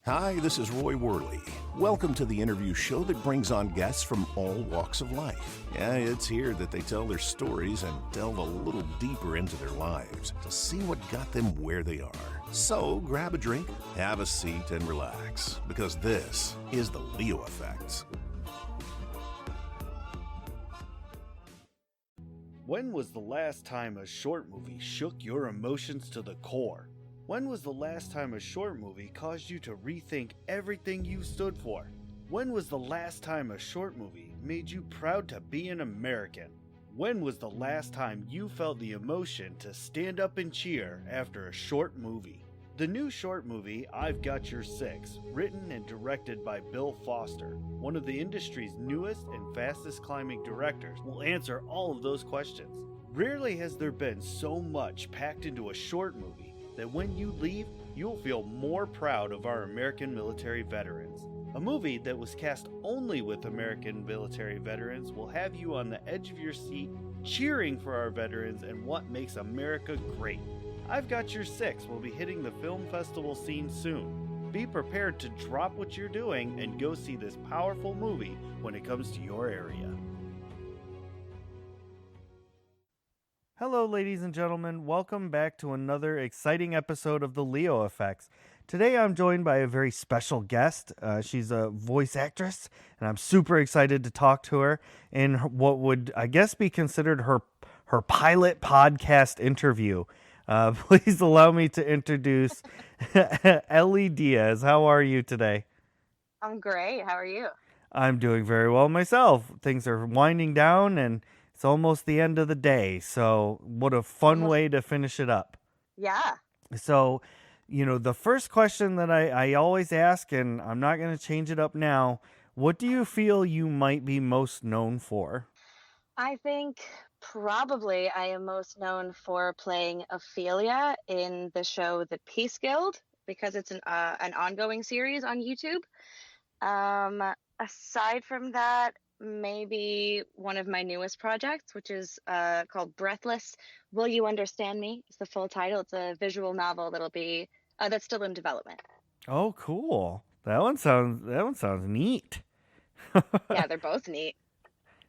Hi, this is Roy Worley. Welcome to the interview show that brings on guests from all walks of life. Yeah, it's here that they tell their stories and delve a little deeper into their lives to see what got them where they are. So grab a drink, have a seat, and relax, because this is the Leo Effect. When was the last time a short movie shook your emotions to the core? When was the last time a short movie caused you to rethink everything you stood for? When was the last time a short movie made you proud to be an American? When was the last time you felt the emotion to stand up and cheer after a short movie? The new short movie, I've Got Your Six, written and directed by Bill Foster, one of the industry's newest and fastest climbing directors, will answer all of those questions. Rarely has there been so much packed into a short movie that when you leave, you'll feel more proud of our American military veterans. A movie that was cast only with American military veterans will have you on the edge of your seat, cheering for our veterans and what makes America great. I've Got Your Six will be hitting the film festival scene soon. Be prepared to drop what you're doing and go see this powerful movie when it comes to your area. Hello, ladies and gentlemen. Welcome back to another exciting episode of the Leo Effects. Today I'm joined by a very special guest. She's a voice actress, and I'm super excited to talk to her in what would, I guess, be considered her pilot podcast interview. Please allow me to introduce Ellie Diaz. How are you today? I'm great. How are you? I'm doing very well myself. Things are winding down, and it's almost the end of the day, so what a fun way to finish it up. Yeah. So, the first question that I always ask, and I'm not going to change it up now, what do you feel you might be most known for? I think probably I am most known for playing Ophelia in the show The Peace Guild because it's an ongoing series on YouTube. Aside from that, maybe one of my newest projects, which is called Breathless. Will You Understand Me? It's the full title. It's a visual novel that's still in development. Oh, cool. That one sounds neat. Yeah, they're both neat.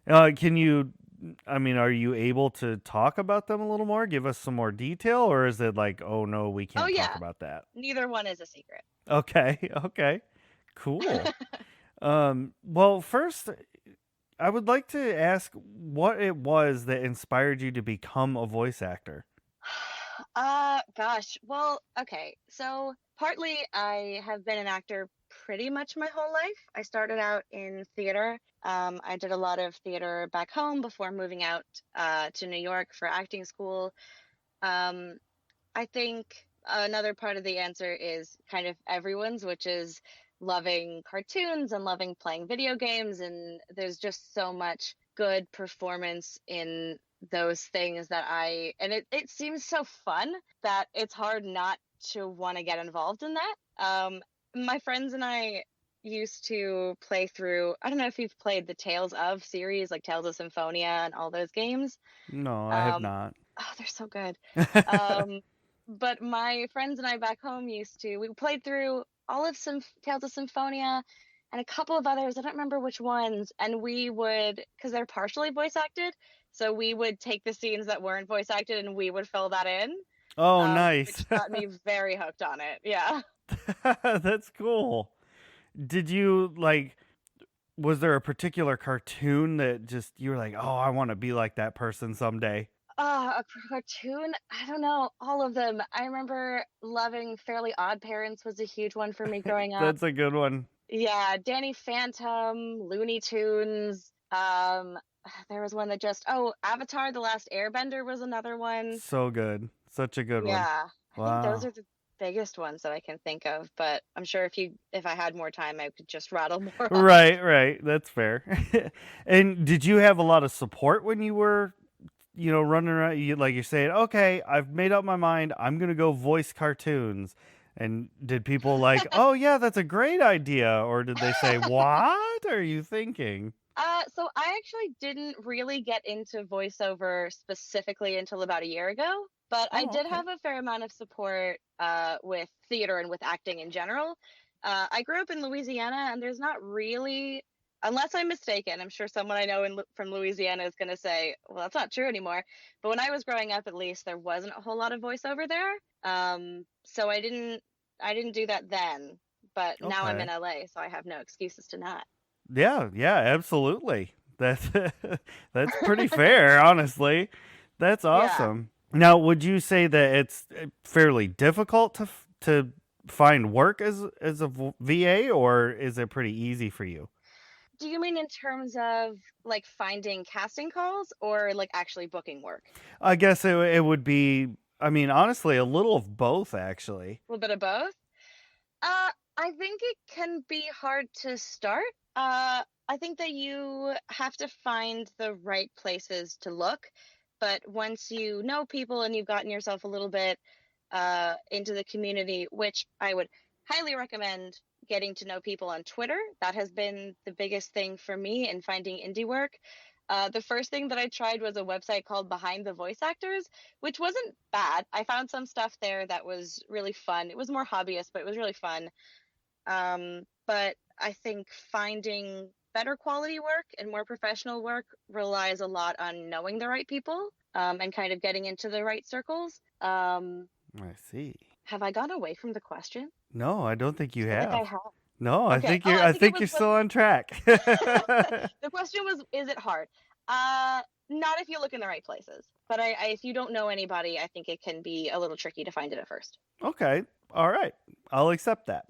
Are you able to talk about them a little more? Give us some more detail, or is it like, oh no, we Oh can't talk yeah, about that? neither one is a secret. Okay, cool. Well, first, I would like to ask what it was that inspired you to become a voice actor. Gosh. Well, okay. So partly I have been an actor pretty much my whole life. I started out in theater. I did a lot of theater back home before moving out to New York for acting school. Um, I think another part of the answer is kind of everyone's, which is loving cartoons and loving playing video games. And there's just so much good performance in those things and it seems so fun that it's hard not to want to get involved in that. My friends and I used to play through, I don't know if you've played the Tales of series, like Tales of Symphonia and all those games. No, I have Um, not. oh, they're so good. Um, but my friends and I back home we played through all of some Tales of Symphonia and a couple of others. I don't remember which ones. And we would, because they're partially voice acted, so we would take the scenes that weren't voice acted and we would fill that in, Oh, nice. which got me very hooked on it. Yeah. That's cool. Did you was there a particular cartoon that just you were like, "Oh, I want to be like that person someday?" A cartoon? I don't know. All of them. I remember loving Fairly Odd Parents was a huge one for me growing up. That's a good one. Yeah, Danny Phantom, Looney Tunes. There was one that Avatar: The Last Airbender was another one. So good. Such a good one. Yeah, I think those Wow. are the biggest ones that I can think of. But I'm sure if I had more time, I could just rattle more off. Right. That's fair. And did you have a lot of support when you were, running around? You're saying, "Okay, I've made up my mind. I'm gonna go voice cartoons." And did people like, "Oh yeah, that's a great idea," or did they say, "What are you thinking?" So I actually didn't really get into voiceover specifically until about a year ago, but I Oh, did okay. have a fair amount of support with theater and with acting in general. I grew up in Louisiana, and there's not really, unless I'm mistaken, I'm sure someone I know from Louisiana is going to say, well, that's not true anymore. But when I was growing up, at least, there wasn't a whole lot of voiceover there. So I didn't do that then. But now I'm in Okay. LA, so I have no excuses to not. Yeah, yeah, absolutely. That's that's pretty fair, honestly. That's Yeah. awesome. Now, would you say that it's fairly difficult to find work as a VA, or is it pretty easy for you? Do you mean in terms of like finding casting calls or like actually booking work? I guess it would be. I mean, honestly, a little of both, actually. A little bit of both? I think it can be hard to start. I think that you have to find the right places to look, but once you know people and you've gotten yourself a little bit into the community, which I would highly recommend getting to know people on Twitter. That has been the biggest thing for me in finding indie work. The first thing that I tried was a website called Behind the Voice Actors, which wasn't bad. I found some stuff there that was really fun. It was more hobbyist, but it was really fun. But I think finding better quality work and more professional work relies a lot on knowing the right people, and kind of getting into the right circles. I see. Have I gone away from the question? No, I don't think I you feel like I have. have. No, Okay. Oh, I I think it think was you're still on track. the question was, is it hard? Not if you look in the right places. But if you don't know anybody, I think it can be a little tricky to find it at first. Okay. All right. I'll accept that.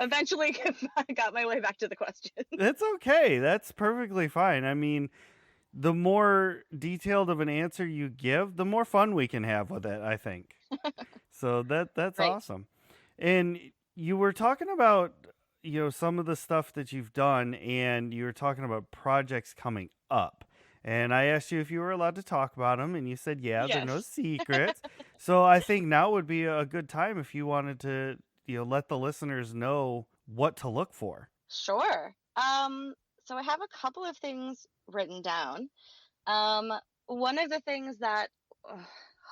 Eventually, I got my way back to the question. That's okay. That's perfectly fine. I mean, the more detailed of an answer you give, the more fun we can have with it, I think. So that's Right. awesome. And you were talking about, some of the stuff that you've done, and you were talking about projects coming up. And I asked you if you were allowed to talk about them, and you said, yeah, they're no Yes. secrets. So I think now would be a good time if you wanted to, let the listeners know what to look for. Sure. So I have a couple of things written down. One of the things that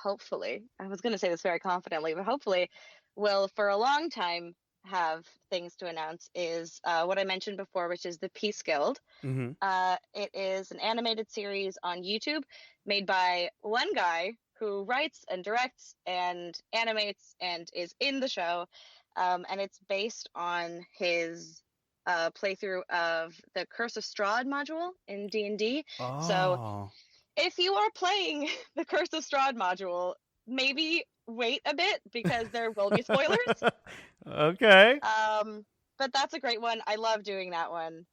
hopefully, I was going to say this very confidently, but hopefully will for a long time have things to announce is what I mentioned before, which is the Peace Guild. Mm-hmm. It is an animated series on YouTube made by one guy who writes and directs and animates and is in the show. And it's based on his playthrough of the Curse of Strahd module in D&D. So Oh. if you are playing the Curse of Strahd module, maybe wait a bit because there will be spoilers. Okay. But that's a great one. I love doing that one.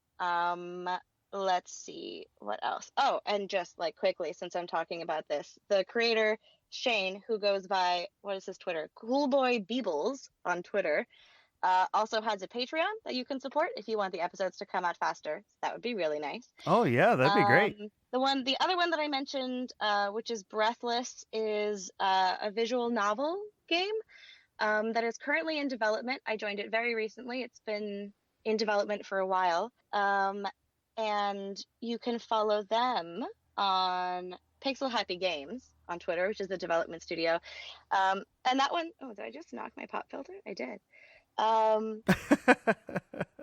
Let's see what else. Oh, and just like quickly, since I'm talking about this, the creator Shane, who goes by, what is his Twitter? Coolboy Beebles on Twitter, also has a Patreon that you can support if you want the episodes to come out faster. That would be really nice. Oh, yeah, that'd be great. The other one that I mentioned, which is Breathless, is a visual novel game that is currently in development. I joined it very recently. It's been in development for a while. And you can follow them on Pixel Happy Games on Twitter, which is the development studio. And that one, oh, did I just knock my pop filter? I did.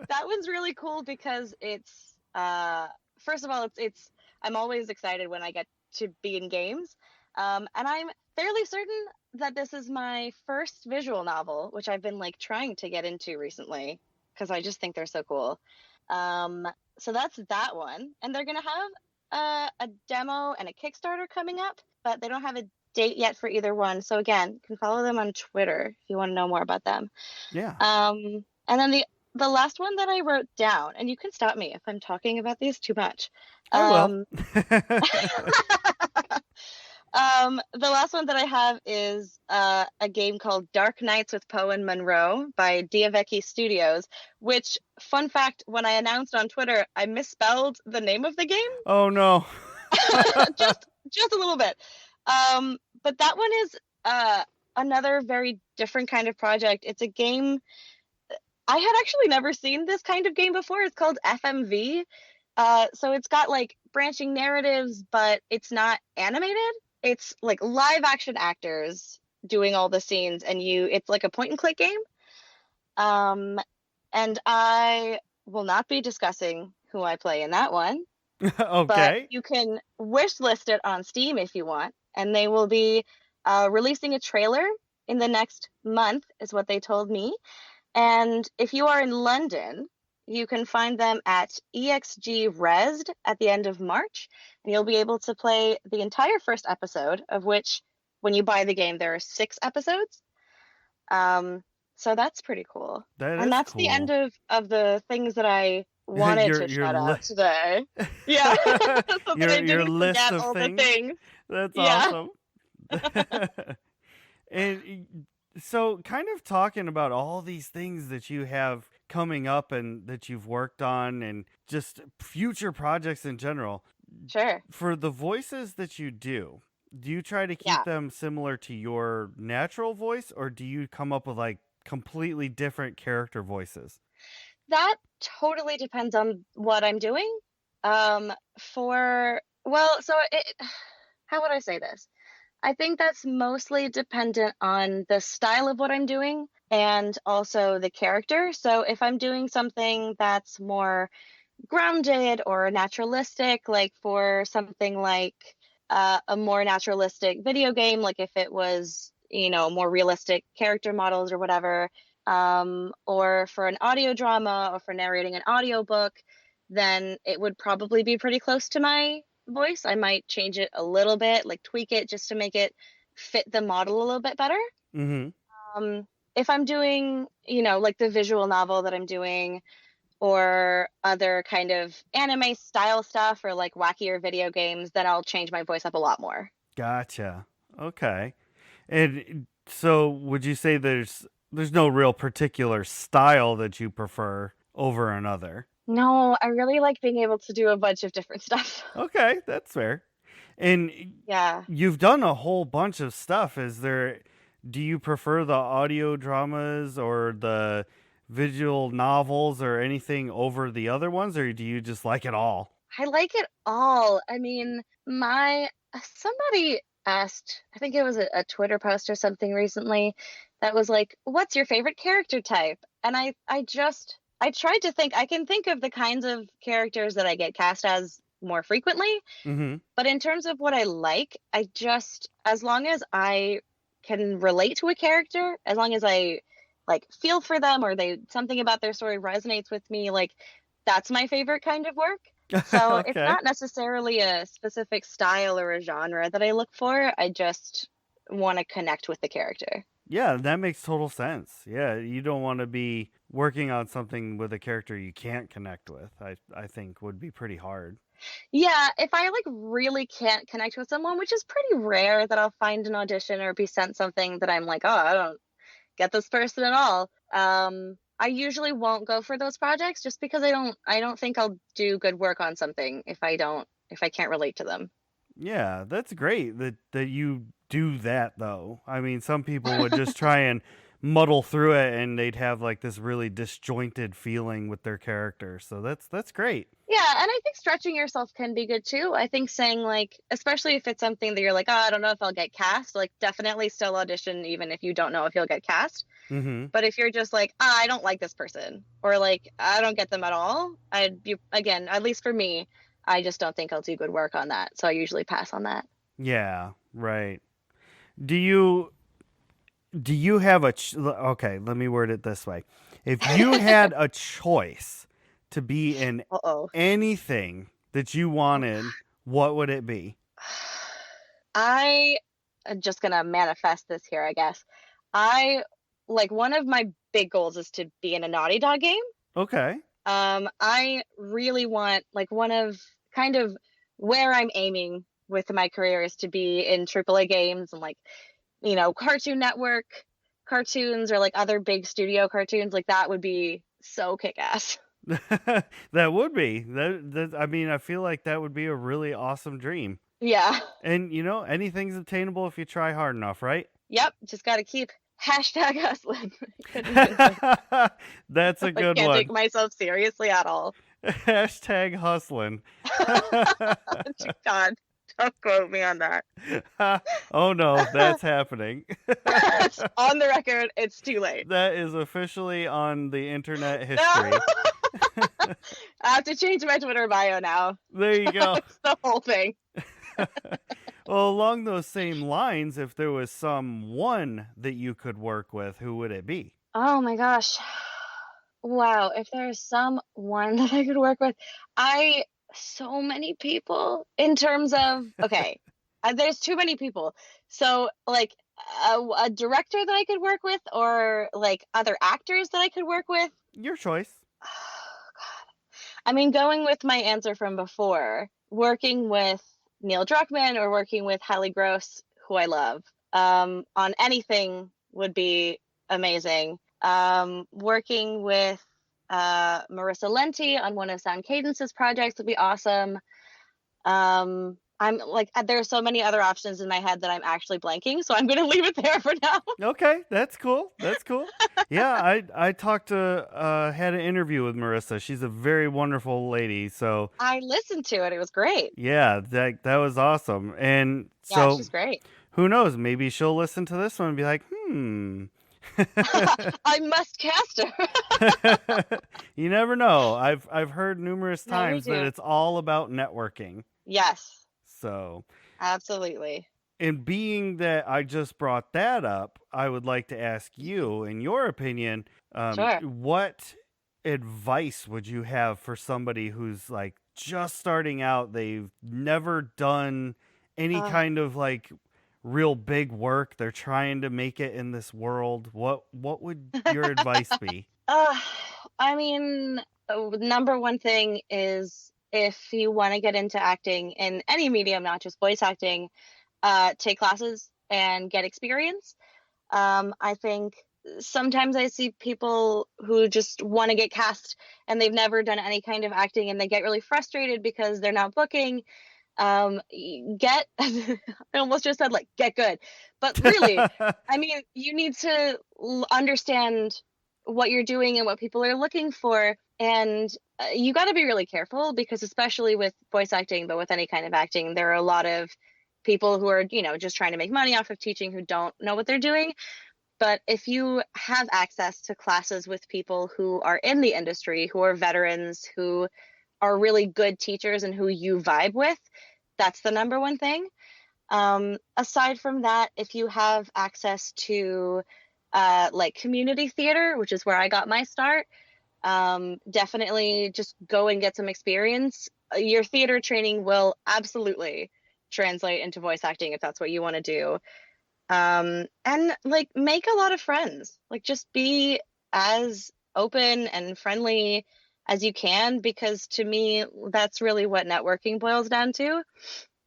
That one's really cool because it's, first of all, it's I'm always excited when I get to be in games. And I'm fairly certain that this is my first visual novel, which I've been like trying to get into recently because I just think they're so cool. So that's that one. And they're going to have a demo and a Kickstarter coming up, but they don't have a date yet for either one. So again, you can follow them on Twitter if you want to know more about them. Yeah. And then the last one that I wrote down, and you can stop me if I'm talking about these too much. I will. The last one that I have is a game called Dark Nights with Poe and Monroe by Diavecchi Studios, which, fun fact, when I announced on Twitter, I misspelled the name of the game. Oh, no. just a little bit. But that one is another very different kind of project. It's a game. I had actually never seen this kind of game before. It's called FMV. So it's got like branching narratives, but it's not animated. It's like live action actors doing all the scenes, and it's like a point and click game. Um, and I will not be discussing who I play in that one, but Okay. you can wish list it on Steam if you want, and they will be releasing a trailer in the next month, is what they told me. And if you are in London, you can find them at EXG Resd at the end of March, and you'll be able to play the entire first episode, of which, when you buy the game, there are 6 episodes. Um, so that's pretty cool. That And is that's the end cool. of the things that I wanted your to your shout li- out today. Yeah, so that I your didn't list forget of all the things. things. That's Yeah. awesome. And so, kind of talking about all these things that you have coming up and that you've worked on, and just future projects in general. Sure. For the voices that you do you try to keep Yeah. them similar to your natural voice, or do you come up with like completely different character voices? That totally depends on what I'm doing. For well, so it how would I say this? I think that's mostly dependent on the style of what I'm doing and also the character. So if I'm doing something that's more grounded or naturalistic, like for something like a more naturalistic video game, like if it was, more realistic character models or whatever, or for an audio drama or for narrating an audiobook, then it would probably be pretty close to my voice. I might change it a little bit, like tweak it just to make it fit the model a little bit better. Mm-hmm. If I'm doing, like the visual novel that I'm doing, or other kind of anime style stuff or like wackier video games, then I'll change my voice up a lot more. Gotcha. Okay. And so, would you say there's no real particular style that you prefer over another? No, I really like being able to do a bunch of different stuff. Okay, that's fair. And Yeah. you've done a whole bunch of stuff. Do you prefer the audio dramas or the visual novels or anything over the other ones, or do you just like it all? I like it all. I mean, my somebody asked, I think it was a Twitter post or something recently that was like, "What's your favorite character type?" And I tried to think. I can think of the kinds of characters that I get cast as more frequently, Mm-hmm. but in terms of what I like, I just, as long as I can relate to a character, as long as I like feel for them or something about their story resonates with me, like that's my favorite kind of work. So it's Okay. not necessarily a specific style or a genre that I look for. I just want to connect with the character. Yeah, that makes total sense. Yeah, you don't want to be working on something with a character you can't connect with. I think would be pretty hard. Yeah, if I like really can't connect with someone, which is pretty rare that I'll find an audition or be sent something that I'm like, oh, I don't get this person at all. I usually won't go for those projects just because I don't think I'll do good work on something if I can't relate to them. Yeah, that's great that you do that though. I mean, some people would just try and muddle through it and they'd have like this really disjointed feeling with their character. So that's great. Yeah, and I think stretching yourself can be good too. I think saying like, especially if it's something that you're like, oh, I don't know if I'll get cast, like definitely still audition even if you don't know if you'll get cast. Mhm. But if you're just like, I don't like this person, or like I don't get them at all, again, at least for me, I just don't think I'll do good work on that. So I usually pass on that. Yeah, right. Do you have okay, let me word it this way. If you had a choice to be in Uh-oh. anything that you wanted, what would it be? I am just gonna manifest this here, I guess. I like one of my big goals is to be in a Naughty Dog game. Okay. I really want like one of kind of where I'm aiming with my career is to be in AAA games and like, Cartoon Network cartoons or like other big studio cartoons. Like that would be so kick-ass. That would be. I mean, I feel like that would be a really awesome dream. Yeah. And anything's attainable if you try hard enough, right? Yep. Just got to keep hashtag hustling. That's a I good can't take one. myself seriously at all. Hashtag hustling. God. Don't quote me on that. Oh no, that's happening. It's on the record. It's too late. That is officially on the internet No. history. I have to change my Twitter bio now. There you go. It's the whole thing. Well, along those same lines, if there was someone that you could work with, who would it be? Oh my gosh. Wow. If there's someone that I could work with, so many people in terms of, okay, there's too many people. So, like, a director that I could work with, or like other actors that I could work with. Your choice. Oh, God. I mean, going with my answer from before, working with Neil Druckmann or working with Hallie Gross, who I love, on anything would be amazing. Working with Marissa Lenti on one of Sound Cadence's projects would be awesome. I'm like, there are so many other options in my head that I'm actually blanking, so I'm going to leave it there for now. Okay, that's cool. That's cool. Yeah, I talked to had an interview with Marissa. She's a very wonderful lady. So I listened to it; it was great. yeah, that was awesome. And Yeah, so she's great. who knows? Maybe she'll listen to this one and be like, I must cast her. You never know. I've heard numerous No, me times that too. it's all about networking. Yes, So, absolutely. and being that I just brought that up, I would like to ask you, in your opinion, Sure. what advice would you have for somebody who's like just starting out? They've never done any Uh, kind of like real big work. They're trying to make it in this world. What would your advice be? I mean, number one thing is, if you want to get into acting in any medium, not just voice acting, take classes and get experience. I think sometimes I see people who just want to get cast and they've never done any kind of acting, and they get really frustrated because they're not booking. Get I almost just said like get good, but really, I mean, you need to understand what you're doing and what people are looking for, and you got to be really careful, because especially with voice acting, but with any kind of acting, there are a lot of people who are, just trying to make money off of teaching, who don't know what they're doing. But if you have access to classes with people who are in the industry, who are veterans, who are really good teachers and who you vibe with, that's the number one thing. Aside from that, if you have access to like community theater, which is where I got my start, definitely just go and get some experience. Your theater training will absolutely translate into voice acting if that's what you want to do. And like, make a lot of friends. Like, just be as open and friendly as you can, because to me, that's really what networking boils down to.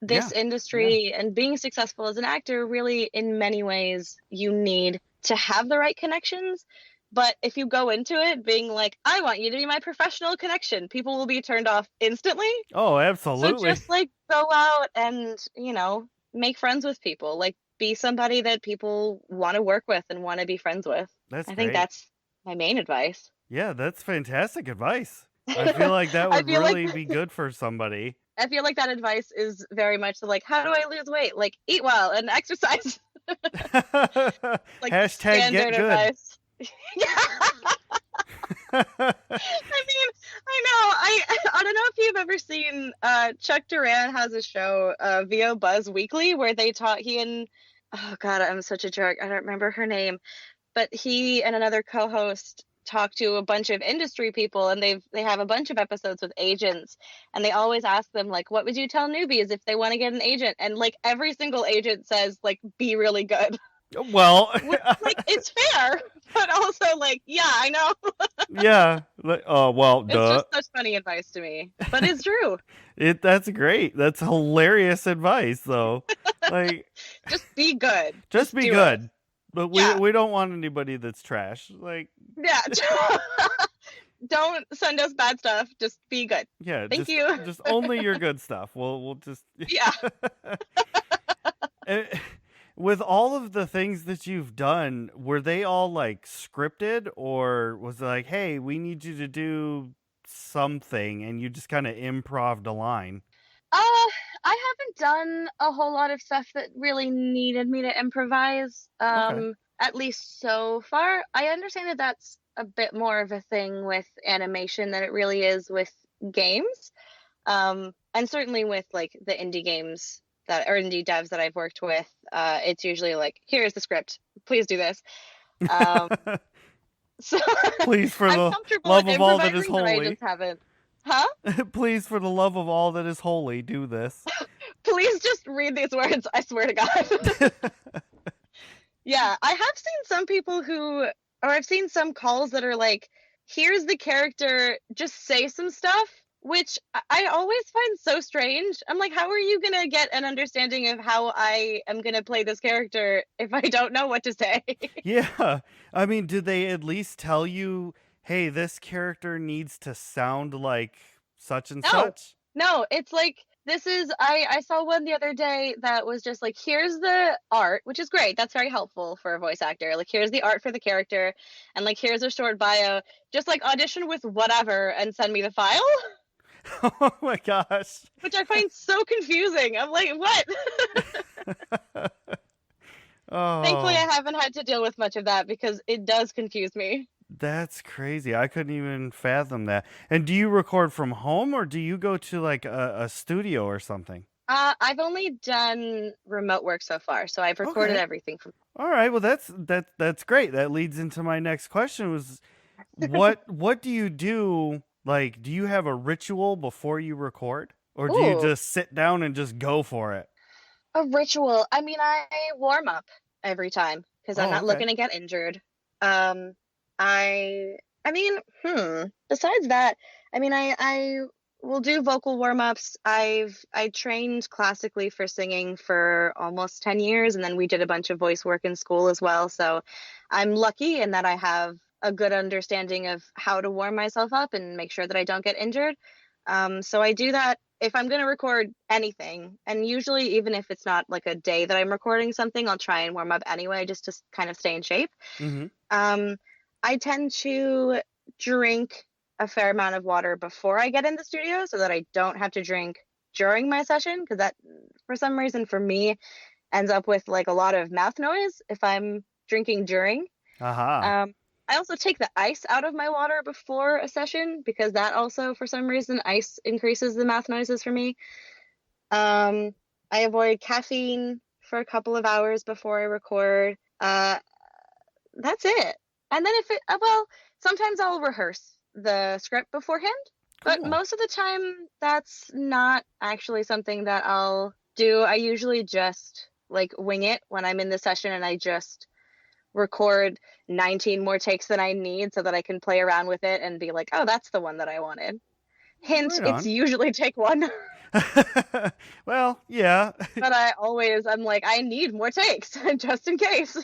This Yeah. industry and being successful as an actor, really, in many ways, you need to have the right connections. But if you go into it being like, I want you to be my professional connection, people will be turned off instantly. Oh, So absolutely. just like go out and, make friends with people. Like, be somebody that people want to work with and want to be friends with. That's I think great. that's my main advice. Yeah, that's fantastic advice. I feel like that I would feel really like be good for somebody. I feel like that advice is very much like, how do I lose weight? Like, eat well and exercise. Like the Hashtag get standard good. advice. I mean, I know. I don't know if you've ever seen Chuck Duran has a show, VO Buzz Weekly, where they taught oh God, I'm such a jerk. I don't remember her name, but he and another co-host talk to a bunch of industry people, and they have a bunch of episodes with agents, and they always ask them like, what would you tell newbies if they want to get an agent? And like every single agent says like, be really good. Well, Which, like, it's fair, but also like, yeah, I know. yeah. Oh, well, It's duh. just such funny advice to me, but it's true. That's great. That's hilarious advice, though. Like, Just be good. just be do good. it. But Yeah. we don't want anybody that's trash. Like, Yeah. Don't send us bad stuff. Just be good. yeah, Thank you. just only your good stuff. We'll just Yeah. Eh, with all of the things that you've done, were they all like scripted, or was it like, hey, we need you to do something, and you just kind of improv'd a line? I haven't done a whole lot of stuff that really needed me to improvise. Okay. At least so far. I understand that that's a bit more of a thing with animation than it really is with games. And certainly with like the indie games that or indie devs that I've worked with, it's usually like, here's the script, please do this. Um, so Please, for I'm the comfortable love with of all that is improvising, but I holy. just haven't. Huh? Please, for the love of all that is holy, do this. Please just read these words. I swear to God. Yeah, I have seen some people or I've seen some calls that are like, here's the character, just say some stuff, which I always find so strange. I'm like, how are you gonna get an understanding of how I am gonna play this character if I don't know what to say? Yeah. I mean, did they at least tell you, hey, this character needs to sound like such and No, such? no, it's like I saw one the other day that was just like, here's the art, which is great. That's very helpful for a voice actor. Like, here's the art for the character, and like, here's a short bio. Just like audition with whatever and send me the file, Oh my gosh. which I find so confusing. I'm like, what? Thankfully, Oh, I haven't had to deal with much of that because it does confuse me. that's crazy. I couldn't even fathom that. And do you record from home or do you go to like a studio or something? I've only done remote work so far, so I've recorded Okay. everything from. All right. Well, that's great. That leads into my next question was what do you do? Like, do you have a ritual before you record? Or do you Ooh, just sit down and just go for it? a ritual. I mean, I warm up every time because I'm Oh, not okay. looking to get injured. Um, I mean, besides that, I mean, I will do vocal warm-ups. I trained classically for singing for almost 10 years, and then we did a bunch of voice work in school as well. So I'm lucky in that I have a good understanding of how to warm myself up and make sure that I don't get injured. So I do that if I'm going to record anything, and usually even if it's not like a day that I'm recording something, I'll try and warm up anyway just to kind of stay in shape. Mm-hmm. Um, I tend to drink a fair amount of water before I get in the studio so that I don't have to drink during my session because that for some reason for me ends up with like a lot of mouth noise if I'm drinking during. Aha. Um, I also take the ice out of my water before a session because that also for some reason ice increases the mouth noises for me. Um, I avoid caffeine for a couple of hours before I record. That's it. And then sometimes I'll rehearse the script beforehand, but Cool. most of the time that's not actually something that I'll do. I usually just like wing it when I'm in the session and I just record 19 more takes than I need so that I can play around with it and be like, oh, that's the one that I wanted. Hint, Right it's on. usually take one. Well, yeah. But I'm like, I need more takes just in case.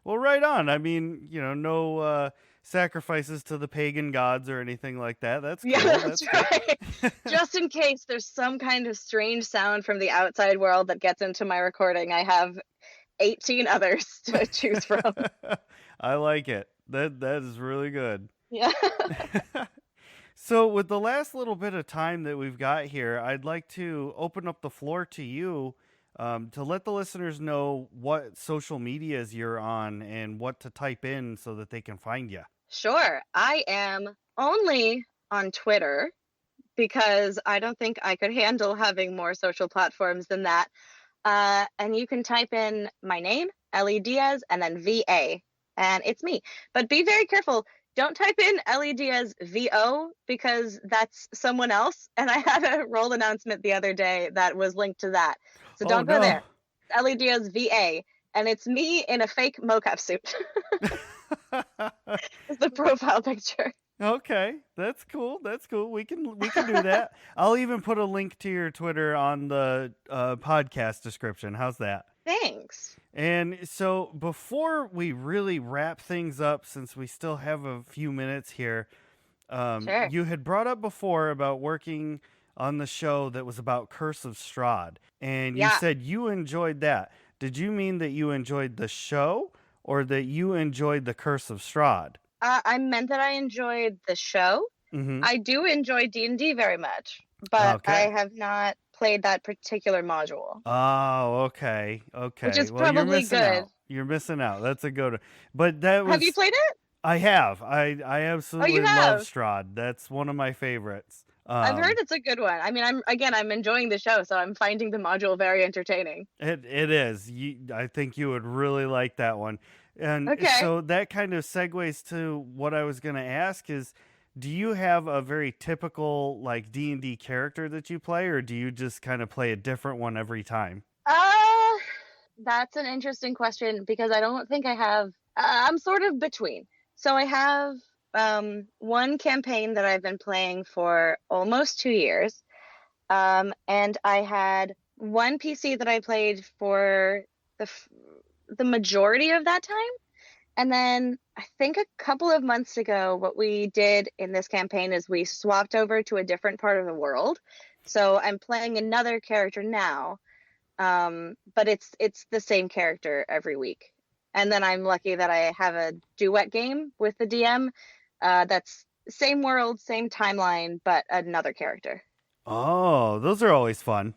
Well, right on. I mean, no sacrifices to the pagan gods or anything like that. That's Yeah, cool. that's That's good. right. Just in case there's some kind of strange sound from the outside world that gets into my recording, I have 18 others to choose from. I like it. That is really good. Yeah. So, with the last little bit of time that we've got here, I'd like to open up the floor to you to let the listeners know what social medias you're on and what to type in so that they can find you. Sure. I am only on Twitter because I don't think I could handle having more social platforms than that. And you can type in my name, Ellie Diaz, and then VA, and it's me. But be very careful. Don't type in Ellie Diaz VO because that's someone else. And I had a role announcement the other day that was linked to that. So Oh, don't go no. there. Ellie Diaz VA, and it's me in a fake mocap suit. It's the profile picture. Okay, that's cool. That's cool. We can do that. I'll even put a link to your Twitter on the podcast description. How's that? Thanks. And so before we really wrap things up, since we still have a few minutes here, Sure. you had brought up before about working on the show that was about Curse of Strahd, and you Yeah. said you enjoyed that. Did you mean that you enjoyed the show or that you enjoyed the Curse of Strahd? I meant that I enjoyed the show. Mm-hmm. I do enjoy D&D very much, but I Okay. have not played that particular module, Oh, okay. which is Well, you're probably missing good. out. You're missing out. That's a good one. But that Have you was played it? I have. I Oh, you absolutely love have. Strahd. That's one of my favorites. I've heard it's a good one. I mean, I'm enjoying the show, so I'm finding the module very entertaining. It is. I think you would really like that one. And Okay. so that kind of segues to what I was going to ask is, do you have a very typical like D&D character that you play, or do you just kind of play a different one every time? That's an interesting question because I don't think I have. I'm sort of between. So I have one campaign that I've been playing for almost 2 years, and I had one PC that I played for the majority of that time. And then I think a couple of months ago, what we did in this campaign is we swapped over to a different part of the world. So I'm playing another character now, but it's the same character every week. And then I'm lucky that I have a duet game with the DM. That's same world, same timeline, but another character. Oh, those are always fun.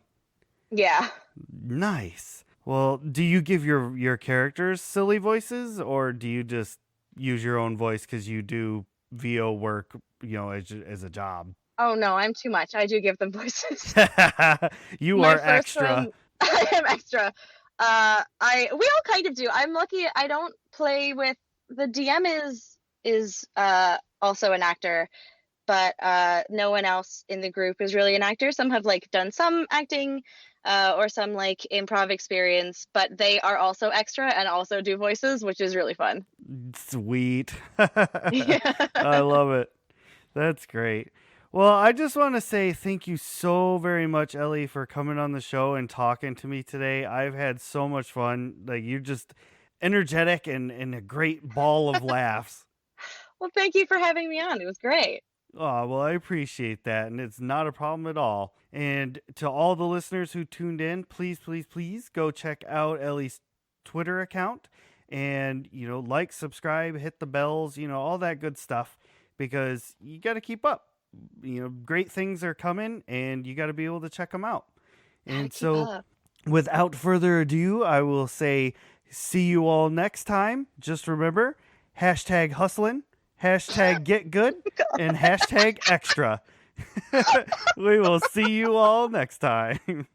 Yeah. Nice. Well, do you give your characters silly voices, or do you just use your own voice because you do VO work, as a job? Oh no, I'm too much. I do give them voices. You My are first extra. one, I am extra. We all kind of do. I'm lucky. I don't play with the DM is also an actor, but no one else in the group is really an actor. Some have like done some acting, or some like improv experience, but they are also extra and also do voices, which is really fun. Sweet. Yeah. I love it. That's great. Well, I just want to say thank you so very much, Ellie, for coming on the show and talking to me today. I've had so much fun. Like, you're just energetic and a great ball of laughs. Well, thank you for having me on. It was great. Oh, well, I appreciate that, and it's not a problem at all. And to all the listeners who tuned in, please, please, please go check out Ellie's Twitter account and, like, subscribe, hit the bells, all that good stuff, because you got to keep up. Great things are coming, and you got to be able to check them out. And so, without further ado, I will say, see you all next time. Just remember, #hustlin'. #get-good and #extra. We will see you all next time.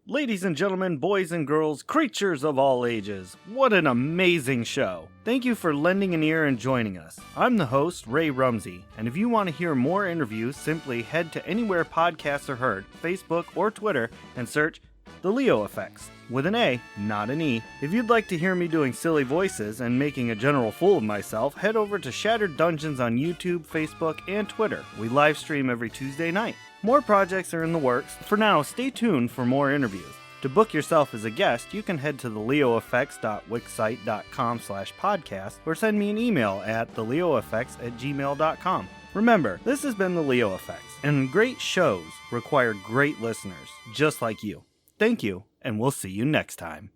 Ladies and gentlemen, boys and girls, creatures of all ages, what an amazing show. Thank you for lending an ear and joining us. I'm the host, Ray Rumsey, and if you want to hear more interviews, simply head to anywhere podcasts are heard, Facebook or Twitter, and search The Leo Effects, with an A, not an E. If you'd like to hear me doing silly voices and making a general fool of myself, head over to Shattered Dungeons on YouTube, Facebook, and Twitter. We live stream every Tuesday night. More projects are in the works. For now, stay tuned for more interviews. To book yourself as a guest, you can head to theleoeffects.wixsite.com/podcast or send me an email at theleoeffects@gmail.com. Remember, this has been The Leo Effects, and great shows require great listeners, just like you. Thank you, and we'll see you next time.